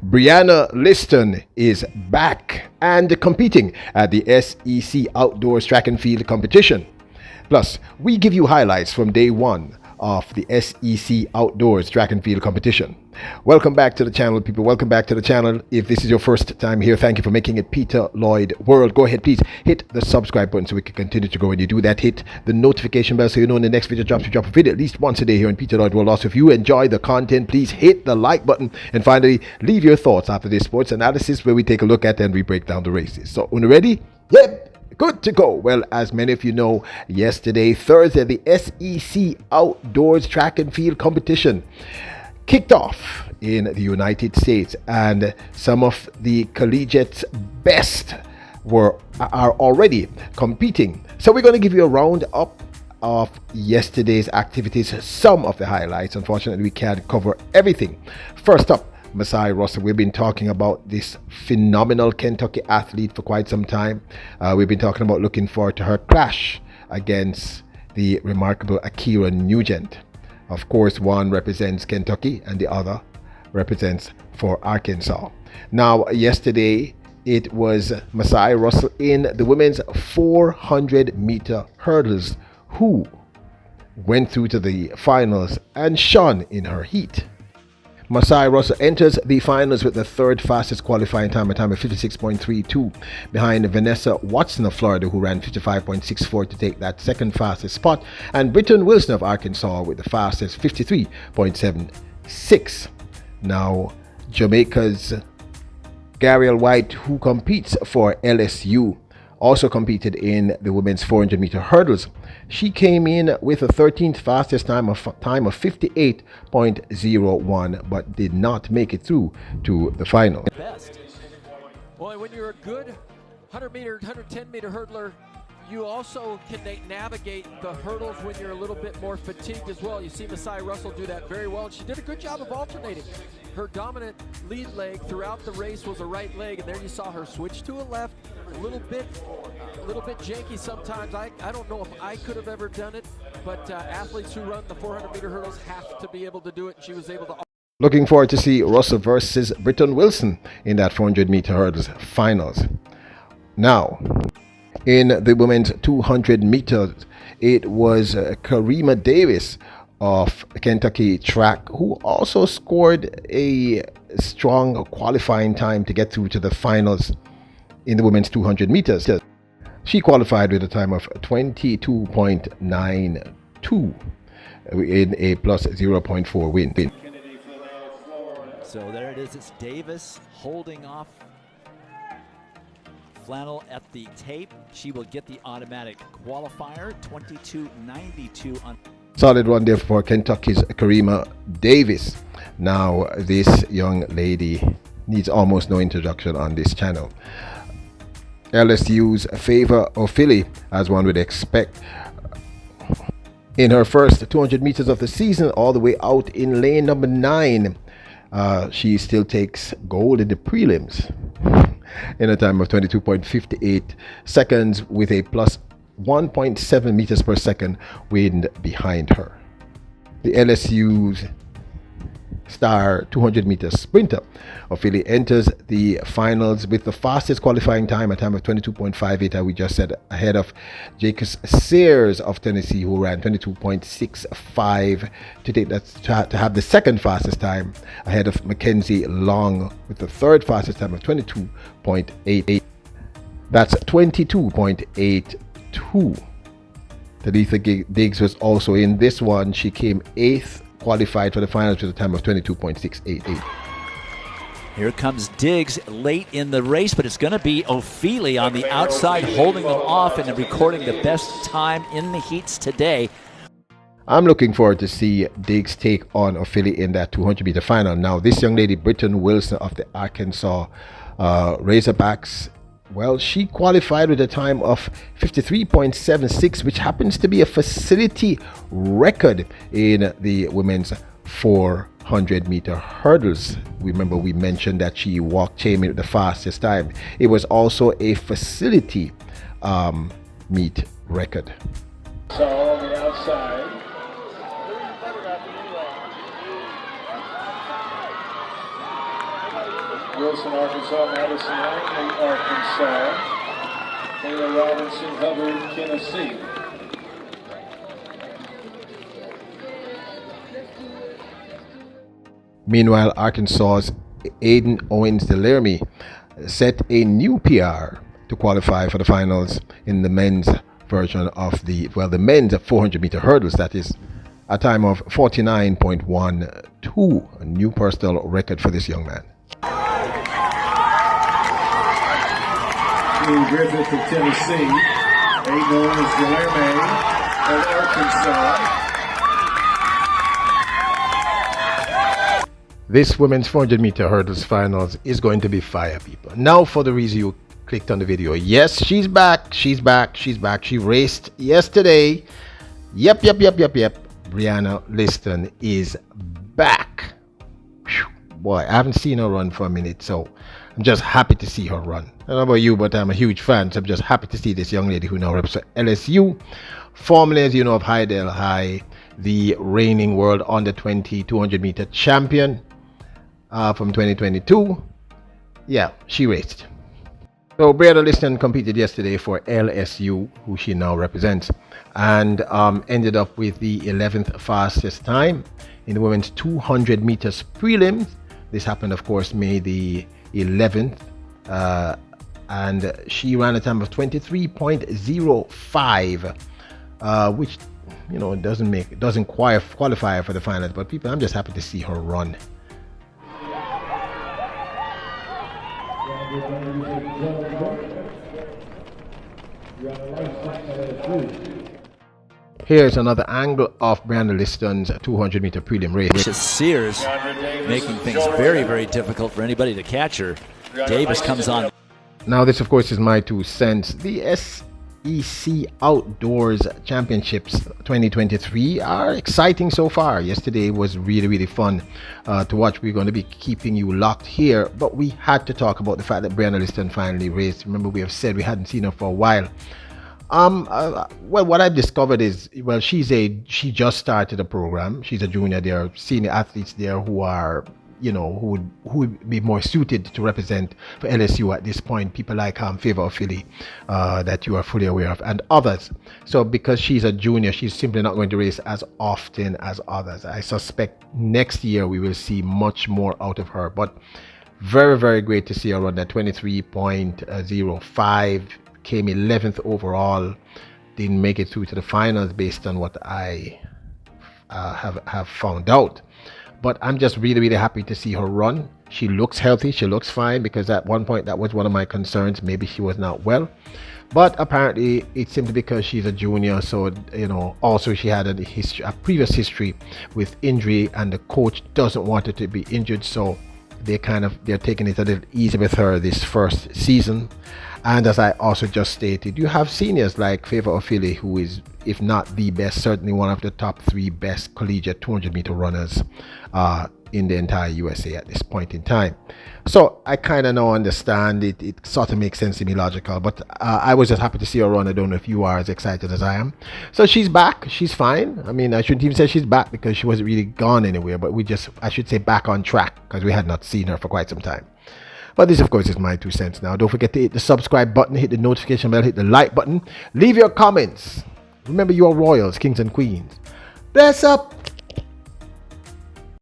Brianna Lyston is back and competing at the SEC Outdoors Track and Field competition. Plus, we give you highlights from day one of the SEC Outdoors Track and Field competition. Welcome back to the channel, people. Welcome back to the channel. If this is your first time here, thank you for making it Peter Lloyd World. Go ahead, please hit the subscribe button so we can continue to grow. When you do that, hit the notification bell so you know when the next video drops. We drop a video at least once a day here on Peter Lloyd World. Also, if you enjoy the content, please hit the like button. And finally, leave your thoughts after this sports analysis where we take a look at and we break down the races. So, when you're ready? Yep. Good to go. Well, as many of you know, yesterday, Thursday, the SEC Outdoors Track and Field competition kicked off in the United States, and some of the collegiates' best are already competing. So we're going to give you a roundup of yesterday's activities, some of the highlights. Unfortunately, we can't cover everything. First up, Masai Russell. We've been talking about this phenomenal Kentucky athlete for quite some time. We've been talking about looking forward to her clash against the remarkable Akira Nugent. Of course, one represents Kentucky and the other represents for Arkansas. Now, yesterday, it was Masai Russell in the women's 400-meter hurdles who went through to the finals and shone in her heat. Masai Russell enters the finals with the third fastest qualifying time, a time of 56.32, behind Vanessa Watson of Florida, who ran 55.64 to take that second fastest spot, and Britton Wilson of Arkansas with the fastest 53.76. Now, Jamaica's Gariel White, who competes for LSU, also competed in the women's 400-meter hurdles. She came in with a 13th fastest time of 58.01, but did not make it through to the final. Best. Boy, when you're a good 100-meter, 110-meter hurdler, you also can navigate the hurdles when you're a little bit more fatigued as well. You see Masai Russell do that very well, and she did a good job of alternating. Her dominant lead leg throughout the race was a right leg, and there you saw her switch to a left, a little bit janky sometimes. I don't know if I could have ever done it, but athletes who run the 400-meter hurdles have to be able to do it, and she was able to. Looking forward to see Russell versus Britton Wilson in that 400-meter hurdles finals. Now, in the women's 200 meters, it was Karima Davis of Kentucky Track who also scored a strong qualifying time to get through to the finals in the women's 200 meters. She qualified with a time of 22.92 in a plus 0.4 win. So there it is. It's Davis holding off Flannel at the tape. She will get the automatic qualifier, 22.92 on. Solid run there for Kentucky's Karima Davis. Now, this young lady needs almost no introduction on this channel. LSU's Favor O'Philly, as one would expect, in her first 200 meters of the season, all the way out in lane number 9, she still takes gold in the prelims in a time of 22.58 seconds with a plus 1.7 meters per second wind behind her. The LSU's star 200-meter sprinter Ophelia enters the finals with the fastest qualifying time, a time of 22.58, as we just said, ahead of Jacobs Sears of Tennessee, who ran 22.65 to take that to have the second fastest time, ahead of Mackenzie Long with the third fastest time of 22.88. That's 22.82. Talitha Diggs was also in this one. She came 8th, qualified for the finals with a time of 22.688. Here comes Diggs late in the race, but it's going to be Ophelia on the outside holding them off and recording the best time in the heats today. I'm looking forward to see Diggs take on Ophelia in that 200-meter final. Now, this young lady, Britton Wilson of the Arkansas Razorbacks, well, she qualified with a time of 53.76, which happens to be a facility record in the women's 400-meter hurdles. Remember, we mentioned that she came in with the fastest time. It was also a facility meet record. So on the outside. Wilson, Arkansas. Madison, Langley, Arkansas. Taylor Robinson, Hubbard, Tennessee. Meanwhile, Arkansas's Aiden Owens-Delermy set a new PR to qualify for the finals in the men's version of the men's 400-meter hurdles. That is a time of 49.12, a new personal record for this young man. Dean Griffith of Tennessee. Aiden Owens-Delermy of Arkansas. This women's 400-meter hurdles finals is going to be fire, people. Now for the reason you clicked on the video. Yes, she's back. She's back. She's back. She raced yesterday. Yep. Brianna Lyston is back. Whew. Boy, I haven't seen her run for a minute, so I'm just happy to see her run. I don't know about you, but I'm a huge fan, so I'm just happy to see this young lady who now represents LSU, formerly, as you know, of Hydel High, the reigning world under 20 200-meter champion from 2022. Yeah, she raced. So Brianna Lyston competed yesterday for LSU, who she now represents, and ended up with the 11th fastest time in the women's 200 meters prelims. This happened, of course, May the 11th, and she ran a time of 23.05, which, you know, doesn't qualify for the finals. But people, I'm just happy to see her run. Here's another angle of Brianna Lyston's 200-meter prelim race. Sears making things very, very difficult for anybody to catch her. Davis comes on. Now this, of course, is my 2 cents. The SEC Outdoors Championships 2023 are exciting so far. Yesterday was really fun to watch. We're going to be keeping you locked here, but we had to talk about the fact that Brianna Lyston finally raced. Remember, we have said we hadn't seen her for a while. Well, what I've discovered is, well, she just started a program. She's a junior. There are senior athletes there who are, you know, who would be more suited to represent for LSU at this point. People like Favor of Philly, that you are fully aware of, and others. So because she's a junior, she's simply not going to race as often as others. I suspect next year we will see much more out of her. But very great to see her run that 23.05. Came 11th overall. Didn't make it through to the finals based on what I have found out. But I'm just really happy to see her run. She looks healthy. She looks fine, because at one point that was one of my concerns. Maybe she was not well. But apparently it's simply because she's a junior. So, you know, also she had a previous history with injury, and the coach doesn't want her to be injured. So they're taking it a little easy with her this first season. And as I also just stated, you have seniors like Favor of Philly, who is, if not the best, certainly one of the top 3 best collegiate 200-meter runners in the entire USA at this point in time. So I kind of now understand it. It sort of makes sense to me, logical. But I was just happy to see her run. I don't know if you are as excited as I am. So she's back. She's fine. I mean, I shouldn't even say she's back, because she wasn't really gone anywhere. But I should say back on track, because we had not seen her for quite some time. But this, of course, is my 2 cents now. Don't forget to hit the subscribe button, hit the notification bell, hit the like button. Leave your comments. Remember, you are royals, kings and queens. Bless up.